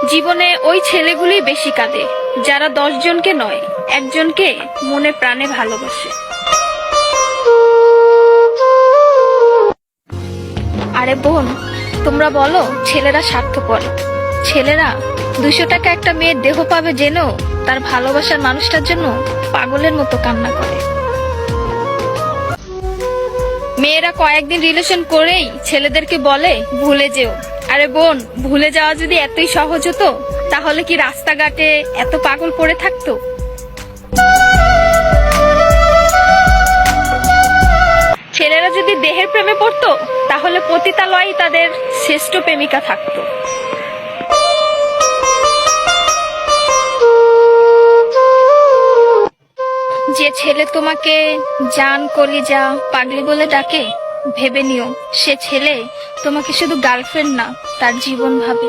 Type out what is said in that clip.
জীবনে ওই ছেলেগুলি বেশি কাঁদে যারা 10 জনকে নয়, একজনকে মনে প্রাণে ভালোবাসে। আরে বোন, তোমরা বলো ছেলেরা স্বার্থপর। ছেলেরা 200 টাকা একটা মেয়ের দেহ পাবে জেনেও তার ভালোবাসার মানুষটার জন্য পাগলের মতো কান্না করে। মেয়েরা কয়েকদিন রিলেশন করেই ছেলেদেরকে বলে ভুলে যেও। আরে বোন, ভুলে যাওয়া যদি এতই সহজ হতো তাহলে কি রাস্তাঘাটে এত পাগল পড়ে থাকতো? ছেলেরা যদি দেহের প্রেমে পড়তো তাহলে পতিতালয়েই তাদের শ্রেষ্ঠ প্রেমিকা থাকতো। যে ছেলে তোমাকে জান, কলিজা, পাগলি বলে ডাকে, ভেবে নিও সে ছেলে তোমাকে শুধু গার্লফ্রেন্ড না, তার জীবন ভাবে।